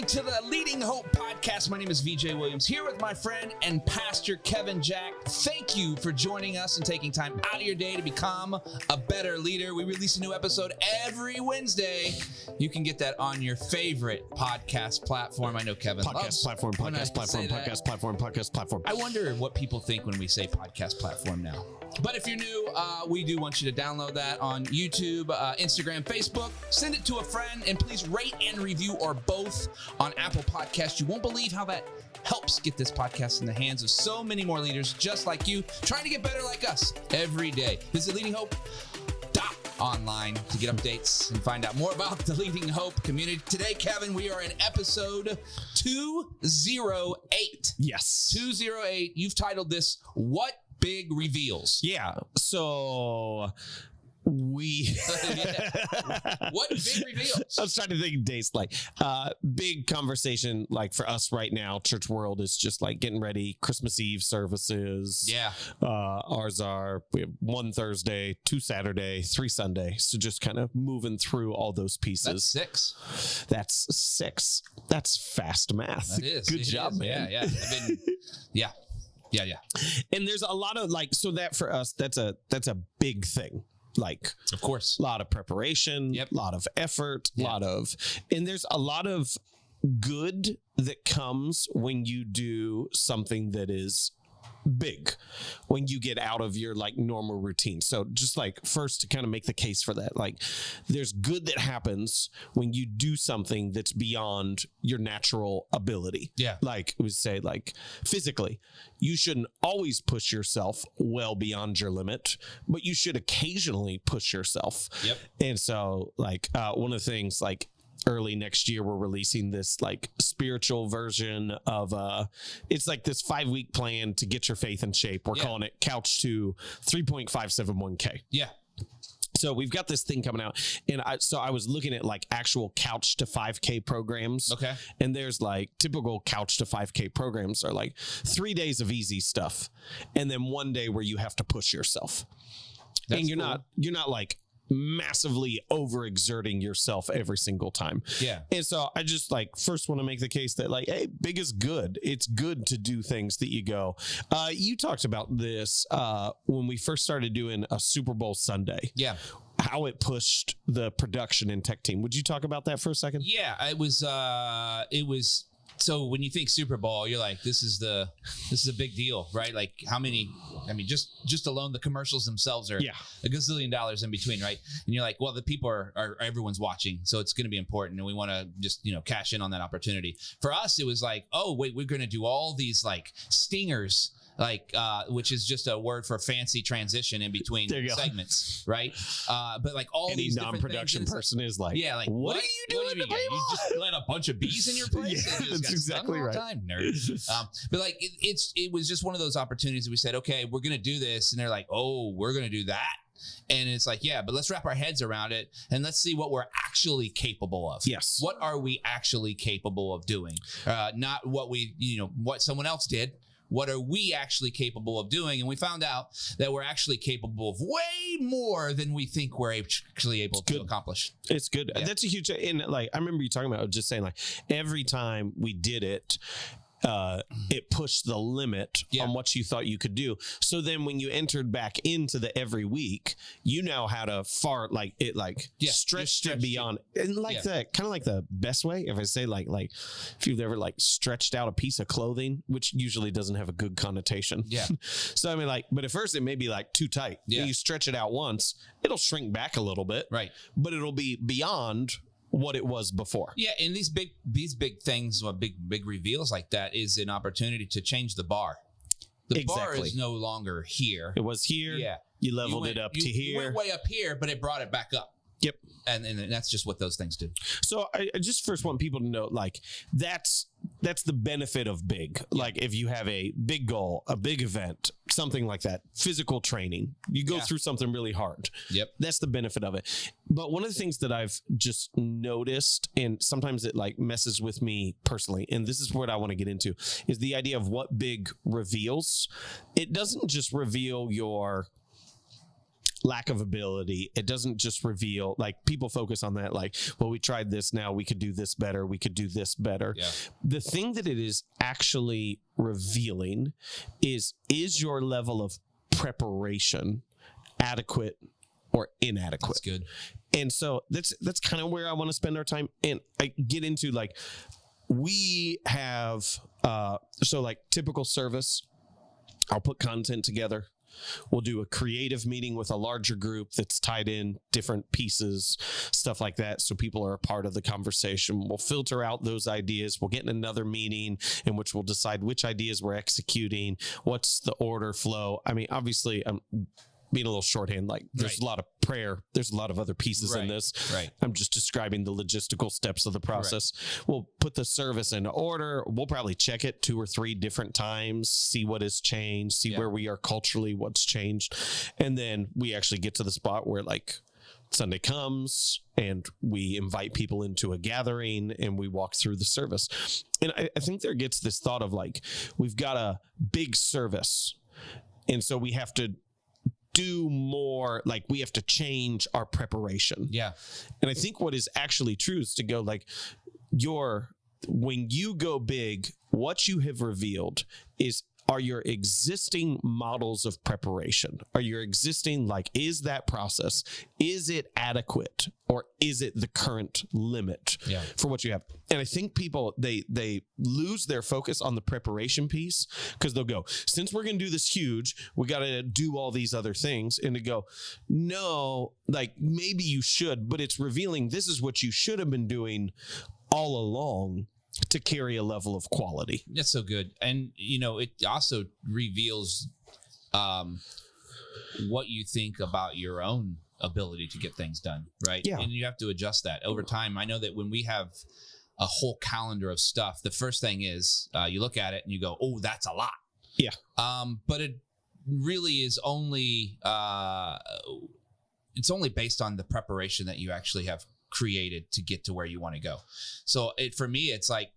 listening to the Leading Hope podcast. My name is VJ Williams, here with my friend and pastor Kevin Jack. Thank you for joining us and taking time out of your day to become a better leader. We release a new episode every Wednesday. You can get that on your favorite podcast platform. I know Kevin loves podcast platform. I wonder what people think when we say podcast platform now. But if you're new, we do want you to download that on YouTube, Instagram, Facebook. Send it to a friend, and please rate and review or both on Apple Podcasts. You won't believe how that helps get this podcast in the hands of so many more leaders just like you, trying to get better like us every day. Visit leadinghope.online to get updates and find out more about the Leading Hope community. Today, Kevin, we are in episode 208. Yes. 208. You've titled this, What Big Reveals? Yeah. So we What big reveals? I was trying to think days like big conversation like for us right now. Church world is just like getting ready. Christmas Eve services. Yeah. Ours are we have 1 Thursday, 2 Saturday, 3 Sunday. So just kind of moving through all those pieces. That's 6. That's 6. That's fast math. That is. Good job, man. Yeah. Yeah. And there's a lot of like, so that for us, that's a big thing. Like, of course, a lot of preparation, a lot of effort, and there's a lot of good that comes when you do something that is big, when you get out of your like normal routine. So just like first to kind of make the case for that, like there's good that happens when you do something that's beyond your natural ability. Yeah. Like we say, like physically, you shouldn't always push yourself well beyond your limit, but you should occasionally push yourself. Yep. And so like one of the things like early next year, we're releasing this like spiritual version of it's like this 5-week plan to get your faith in shape. We're calling it Couch to 3.571K. Yeah. So we've got this thing coming out, and I was looking at like actual Couch to 5K programs. Okay. And there's like typical Couch to 5K programs are like 3 days of easy stuff, and then 1 day where you have to push yourself. That's and you're not like massively overexerting yourself every single time. Yeah. And so I just like first want to make the case that like, hey, big is good. It's good to do things that you go. You talked about this when we first started doing a Super Bowl Sunday. Yeah. How it pushed the production and tech team. Would you talk about that for a second? Yeah, it was so when you think Super Bowl, you're like, this is a big deal, right? Like how many, I mean, just alone the commercials themselves are a gazillion dollars in between, right? And you're like, well, the people are everyone's watching, so it's going to be important, and we want to just, cash in on that opportunity. For us, it was like, oh, wait, we're going to do all these like stingers, like which is just a word for fancy transition in between segments, right? But like all any these non-production person is like, like what are you doing to you just let a bunch of bees in your place? That's exactly right. Nerd. But like it was just one of those opportunities that we said, okay, we're gonna do this, and they're like, oh, we're gonna do that. And it's like, yeah, but let's wrap our heads around it and let's see what we're actually capable of. Yes. What are we actually capable of doing? Not what what someone else did. What are we actually capable of doing? And we found out that we're actually capable of way more than we think we're actually able to accomplish. It's good. Yeah. That's a huge, and like, I remember you talking about, just saying like every time we did it, it pushed the limit on what you thought you could do. So then when you entered back into the every week, you now had a stretched it beyond, and like the kind of like the best way, if I say like if you've ever like stretched out a piece of clothing, which usually doesn't have a good connotation. Yeah. So I mean like, but at first it may be like too tight. Yeah. And you stretch it out once, it'll shrink back a little bit. Right. But it'll be beyond what it was before. Yeah, and these big things, big reveals like that is an opportunity to change the bar. The bar is no longer here. It was here. Yeah. You leveled it up to here. You went way up here, but it brought it back up. Yep. And that's just what those things do. So I just first want people to know, like, that's the benefit of big. Yeah. Like if you have a big goal, a big event, something like that, physical training, you go through something really hard. Yep. That's the benefit of it. But one of the things that I've just noticed, and sometimes it like messes with me personally, and this is what I want to get into, is the idea of what big reveals. It doesn't just reveal your lack of ability. It doesn't just reveal, like, people focus on that, like, well, we tried this, now we could do this better, we could do this better. Yeah. The thing that it is actually revealing is your level of preparation adequate or inadequate? That's good. And so that's kind of where I want to spend our time. And I get into, like, we have so, like, typical service, I'll put content together. We'll do a creative meeting with a larger group that's tied in different pieces, stuff like that, so people are a part of the conversation. We'll filter out those ideas. We'll get in another meeting in which we'll decide which ideas we're executing, what's the order flow. I mean, obviously, I'm being a little shorthand, like, there's a lot of prayer, there's a lot of other pieces in this. Right. I'm just describing the logistical steps of the process. We'll put the service in order. We'll probably check it 2 or 3 different times, see what has changed, see where we are culturally, what's changed. And then we actually get to the spot where, like, Sunday comes and we invite people into a gathering and we walk through the service. And I think there gets this thought of, like, we've got a big service, and so we have to do more, like, we have to change our preparation. Yeah. And I think what is actually true is to go, like, when you go big, what you have revealed is, are your existing models of preparation, are your existing, like, is that process, is it adequate, or is it the current limit for what you have? And I think people, they lose their focus on the preparation piece, because they'll go, since we're going to do this huge, we got to do all these other things. And to go, no, like, maybe you should, but it's revealing this is what you should have been doing all along to carry a level of quality. That's so good. And, you know, it also reveals what you think about your own ability to get things done, right? Yeah. And you have to adjust that over time. I know that when we have a whole calendar of stuff, the first thing is you look at it and you go, oh, that's a lot. Yeah. But it really is only, it's only based on the preparation that you actually have created to get to where you want to go. So for me, it's like,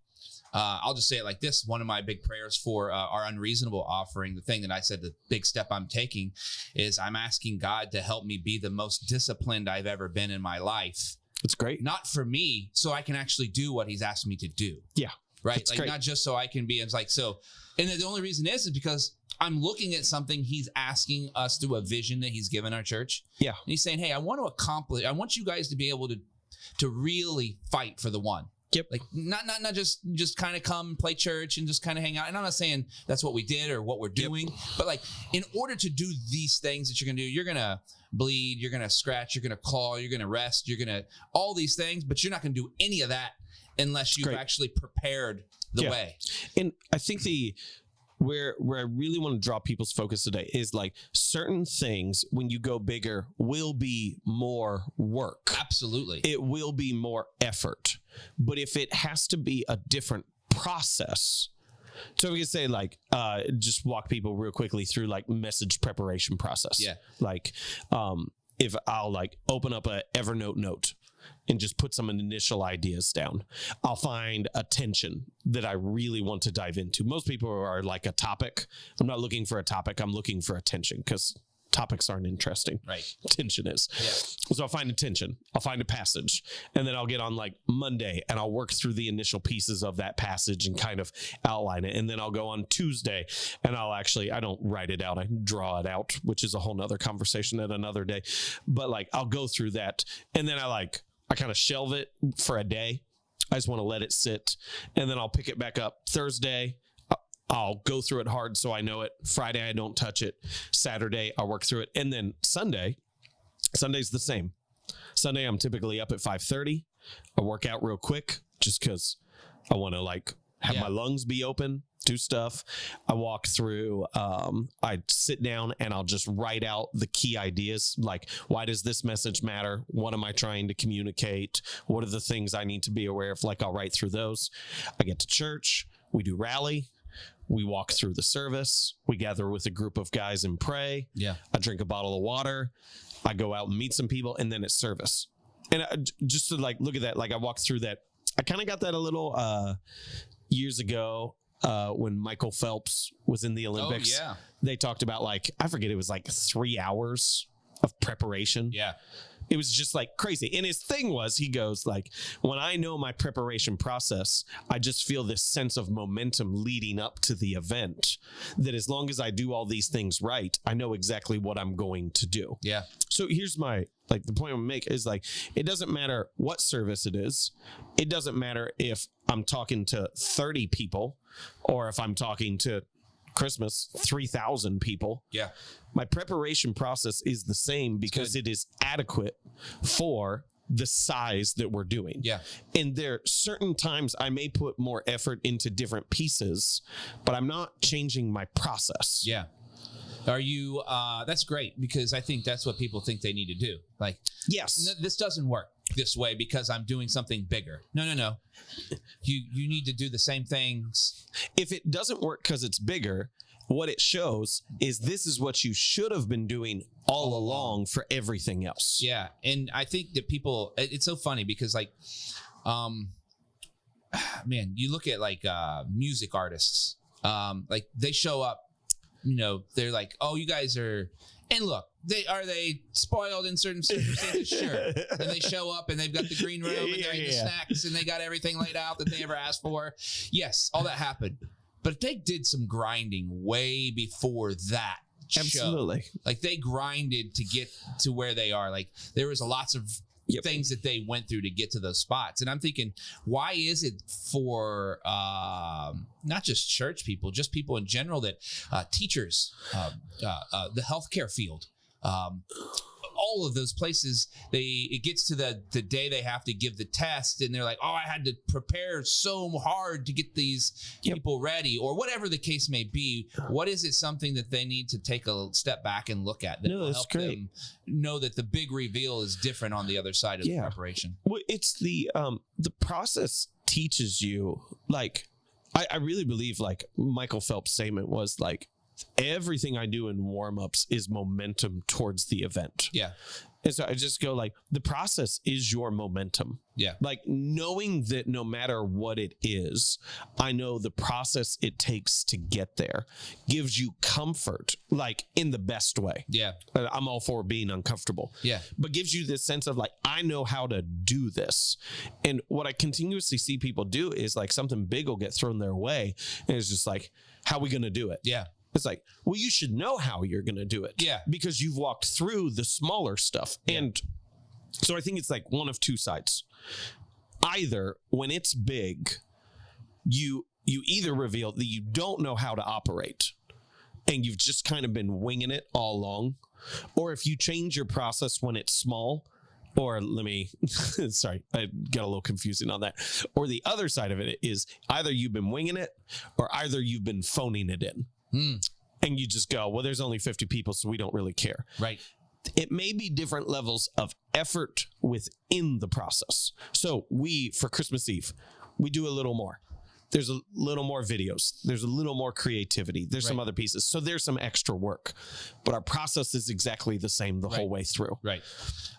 I'll just say it like this. One of my big prayers for our unreasonable offering, the thing that I said, the big step I'm taking, is I'm asking God to help me be the most disciplined I've ever been in my life. That's great. Not for me, so I can actually do what he's asked me to do. Yeah. Right. That's like great. Not just so I can be, it's like, so, and the only reason is because I'm looking at something he's asking us through a vision that he's given our church. Yeah. And he's saying, hey, I want you guys to be able to really fight for the one. Yep. Like not just kind of come play church and just kind of hang out. And I'm not saying that's what we did or what we're doing, but, like, in order to do these things that you're going to do, you're going to bleed, you're going to scratch, you're going to claw, you're going to rest, you're going to all these things, but you're not going to do any of that unless you've actually prepared the way. And I think where I really want to draw people's focus today is, like, certain things when you go bigger will be more work. Absolutely. It will be more effort. But if it has to be a different process, so we can say, like, just walk people real quickly through, like, message preparation process. Yeah. Like, if I'll, like, open up a Evernote note and just put some initial ideas down, I'll find a tension that I really want to dive into. Most people are like a topic. I'm not looking for a topic. I'm looking for a tension, because topics aren't interesting. Right. Tension is. Yeah. So I'll find a tension. I'll find a passage, and then I'll get on, like, Monday and I'll work through the initial pieces of that passage and kind of outline it. And then I'll go on Tuesday and I don't write it out. I draw it out, which is a whole nother conversation at another day. But, like, I'll go through that, and then I kind of shelve it for a day. I just want to let it sit, and then I'll pick it back up Thursday. I'll go through it hard so I know it. Friday, I don't touch it. Saturday, I'll work through it. And then Sunday's the same. Sunday, I'm typically up at 5:30. I work out real quick just because I want to, like, have my lungs be open, do stuff. I walk through, I sit down and I'll just write out the key ideas. Like, why does this message matter? What am I trying to communicate? What are the things I need to be aware of? Like, I'll write through those. I get to church. We do rally. We walk through the service. We gather with a group of guys and pray. Yeah. I drink a bottle of water. I go out and meet some people, and then it's service. And just to, like, look at that, like, I walked through that. I kind of got that a little years ago when Michael Phelps was in the Olympics. Oh, yeah. They talked about, like, I forget, it was like 3 hours of preparation. Yeah. It was just like crazy. And his thing was, he goes like, when I know my preparation process, I just feel this sense of momentum leading up to the event, that as long as I do all these things right, I know exactly what I'm going to do. Yeah. So here's my, like, the point I'm gonna make is like, it doesn't matter what service it is. It doesn't matter if I'm talking to 30 people or if I'm talking to Christmas 3,000 people. Yeah. My preparation process is the same because it is adequate for the size that we're doing. Yeah. And there are certain times I may put more effort into different pieces, but I'm not changing my process. Yeah. Are you, that's great, because I think that's what people think they need to do. Like, yes, this doesn't work this way because I'm doing something bigger. No. You need to do the same things. If it doesn't work because it's bigger, what it shows is this is what you should have been doing all along for everything else. Yeah. And I think that people, it's so funny because like, man, you look at like music artists, like they show up, they're like, oh, you guys are, and look, are they spoiled in certain circumstances? Sure. And they show up and they've got the green room and they're eating the snacks and they got everything laid out that they ever asked for. Yes, all that happened. But they did some grinding way before that show. Absolutely. Like they grinded to get to where they are. Like there was lots of things that they went through to get to those spots. And I'm thinking, why is it for not just church people, just people in general, that teachers, the healthcare field, all of those places, it gets to the day they have to give the test and they're like, oh, I had to prepare so hard to get these people ready, or whatever the case may be. What is it something that they need to take a step back and look at that will help them know that the big reveal is different on the other side of the preparation? Well, it's the process teaches you, like, I really believe like Michael Phelps' statement was like, everything I do in warm-ups is momentum towards the event. Yeah. And so I just go like, the process is your momentum. Yeah. Like knowing that no matter what it is, I know the process it takes to get there gives you comfort, like in the best way. Yeah. I'm all for being uncomfortable. Yeah. But gives you this sense of like, I know how to do this. And what I continuously see people do is like something big will get thrown their way. And it's just like, how are we going to do it? Yeah. It's like, well, you should know how you're going to do it. Yeah. Because you've walked through the smaller stuff. Yeah. And so I think it's like one of two sides. Either when it's big, you either reveal that you don't know how to operate and you've just kind of been winging it all along. Or if you change your process when it's small, or sorry, I got a little confusing on that. Or the other side of it is either you've been winging it or either you've been phoning it in. And you just go, well, there's only 50 people, so we don't really care. Right. It may be different levels of effort within the process. So for Christmas Eve, we do a little more. There's a little more videos. There's a little more creativity. There's some other pieces. So there's some extra work. But our process is exactly the same the whole way through. Right.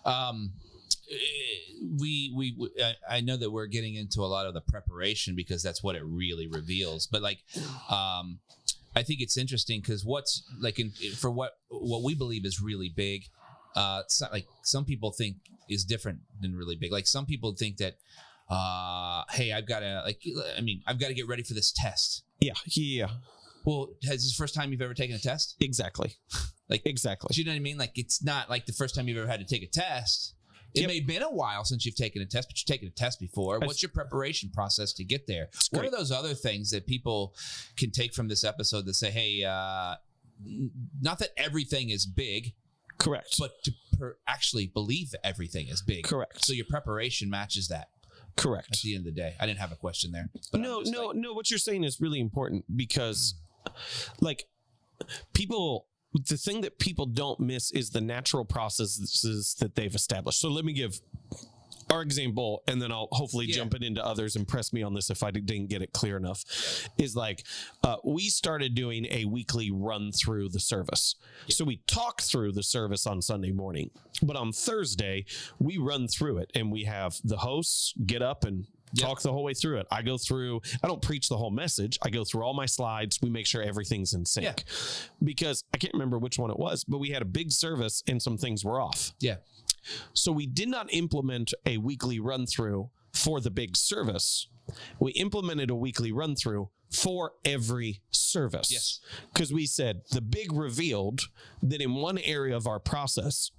I know that we're getting into a lot of the preparation because that's what it really reveals. But like, I think it's interesting because what's like for what we believe is really big, it's not like some people think is different than really big. Like some people think that, hey, I've got to get ready for this test. Yeah. Well, is this the first time you've ever taken a test? Exactly. Like exactly. Do you know what I mean? Like it's not like the first time you've ever had to take a test. It may have been a while since you've taken a test, but you've taken a test before. What's your preparation process to get there? What are those other things that people can take from this episode that say, hey, not that everything is big. Correct. But to actually believe that everything is big. Correct. So your preparation matches that. Correct. At the end of the day. I didn't have a question there. But no. What you're saying is really important because like people... The thing that people don't miss is the natural processes that they've established. So let me give our example, and then I'll hopefully jump it into others and press me on this if I didn't get it clear enough. Is like we started doing a weekly run through the service. So we talk through the service on Sunday morning, but on Thursday we run through it and we have the hosts get up and Talk the whole way through it. I don't preach the whole message. I go through all my slides. We make sure everything's in sync. Because I can't remember which one it was, but we had a big service and some things were off. So we did not implement a weekly run through for the big service. We implemented a weekly run through for every service. Because we said the big revealed that in one area of our process,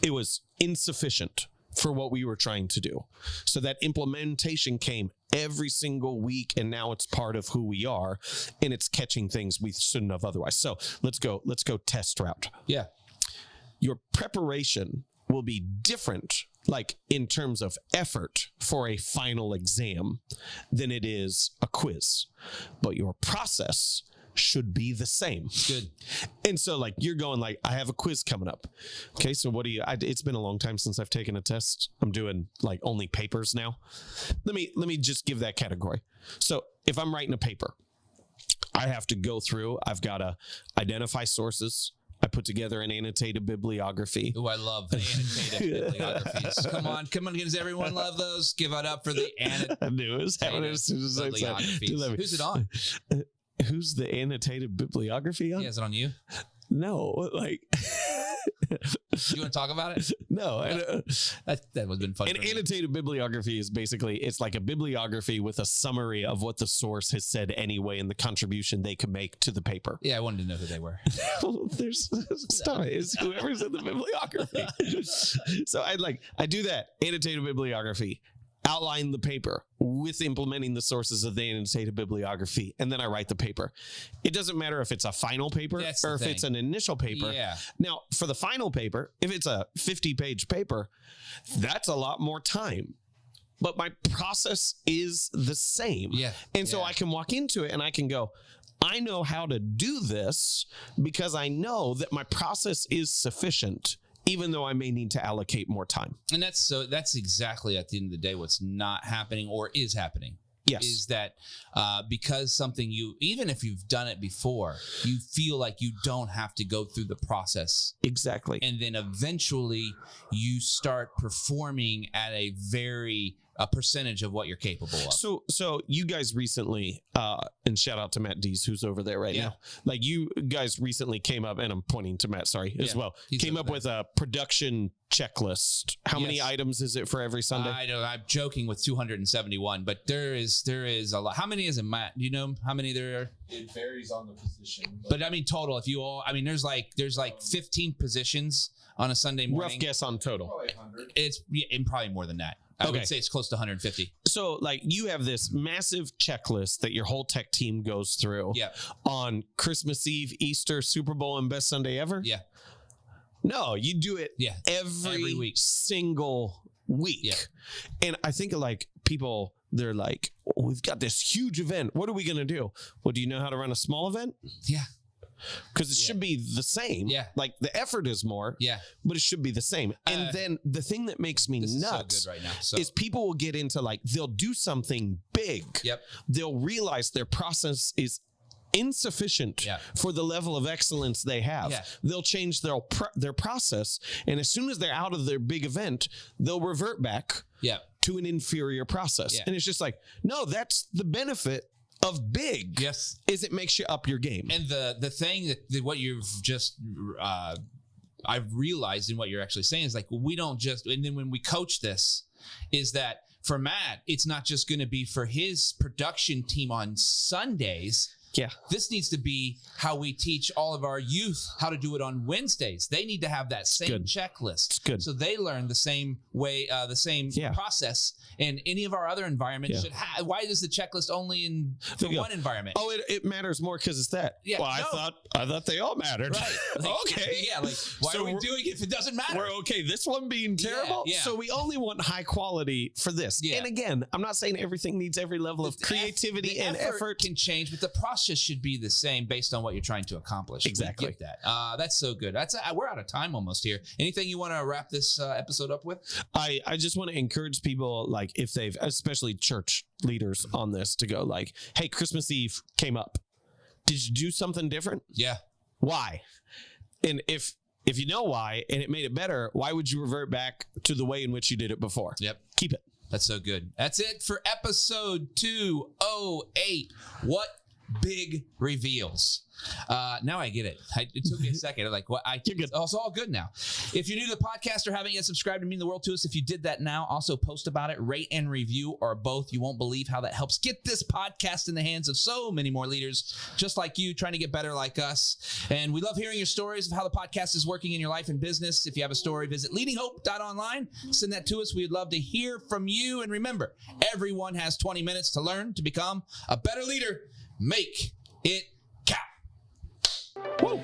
it was insufficient for what we were trying to do. So that implementation came every single week, and now it's part of who we are, and it's catching things we shouldn't have otherwise. So let's go test route. Your preparation will be different, like in terms of effort for a final exam, than it is a quiz. But your process should be the same. Good. And so like you're going like, I have a quiz coming up. Okay. So it's been a long time since I've taken a test. I'm doing like only papers now. Let me just give that category. So if I'm writing a paper, I have to go through, I've got to identify sources. I put together an annotated bibliography. Oh, I love the annotated bibliographies. Come on. Does everyone love those? Give it up for the annotated I knew it was happening as soon as I said. Who's it on? Who's the annotated bibliography on? Yeah, is it on you? No, like... You want to talk about it? No. That would have been fun. An annotated bibliography is basically, it's like a bibliography with a summary of what the source has said anyway and the contribution they could make to the paper. Yeah, I wanted to know who they were. It's whoever's in the bibliography. So I do that, annotated bibliography, outline the paper with implementing the sources of the annotated bibliography, and then I write the paper. It doesn't matter if it's a final paper or if it's an initial paper. Now, for the final paper, if it's a 50-page paper, that's a lot more time. But my process is the same. And so I can walk into it and I can go, I know how to do this because I know that my process is sufficient, even though I may need to allocate more time. And that's exactly at the end of the day what's not happening or is happening. Is that because something even if you've done it before, you feel like you don't have to go through the process. Exactly. And then eventually you start performing at a percentage of what you're capable of. So you guys recently, and shout out to Matt Dees, who's over there right now. Like you guys recently came up, and I'm pointing to Matt, as well. Came up with a production checklist. How many items is it for every Sunday? I'm joking with 271, but there is a lot. How many is it, Matt? Do you know how many there are? It varies on the position. But I mean, total, there's like 15 positions on a Sunday morning. Rough guess on total. Probably 100. It's and probably more than that. I would say it's close to 150. So like you have this massive checklist that your whole tech team goes through on Christmas Eve, Easter, Super Bowl, and Best Sunday Ever? No, you do it every week. Single week. And I think like people, they're like, oh, we've got this huge event. What are we going to do? Well, do you know how to run a small event? Because it should be the same. Like the effort is more. But it should be the same. And then the thing that makes me nuts is so good right now. Is people will get into like, they'll do something big. They'll realize their process is insufficient for the level of excellence they have. They'll change their process. And as soon as they're out of their big event, they'll revert back to an inferior process. And it's just like, no, that's the benefit of big is it makes you up your game. And the thing that what you've just I've realized in what you're actually saying is like, we don't just, and then when we coach this is that for Matt, it's not just going to be for his production team on Sundays. This needs to be how we teach all of our youth how to do it on Wednesdays. They need to have that same checklist. It's good. So they learn the same way, the same process. And any of our other environments should have. Why is the checklist only in one environment? Oh, it matters more because it's that. Well, I thought they all mattered. Right. Like, why are we doing it if it doesn't matter? We're okay. This one being terrible. So we only want high quality for this. And again, I'm not saying everything needs every level of creativity and effort. Can change, but the process should be the same based on what you're trying to accomplish. Exactly. We get that. That's so good. We're out of time almost here. Anything you want to wrap this episode up with? I just want to encourage people, like if they've, especially church leaders on this, to go like, hey, Christmas Eve came up. Did you do something different? Why? And if you know why and it made it better, why would you revert back to the way in which you did it before? Keep it. That's so good. That's it for episode 208. What big reveals? Now I get it. It took me a second. I'm like, what? It's all good now. If you're new to the podcast or haven't yet subscribed, it means the world to us. If you did that now, also post about it, rate and review, or both. You won't believe how that helps get this podcast in the hands of so many more leaders just like you, trying to get better like us. And we love hearing your stories of how the podcast is working in your life and business. If you have a story, visit leadinghope.online. Send that to us. We'd love to hear from you. And remember, everyone has 20 minutes to learn to become a better leader. Make it count. Woo!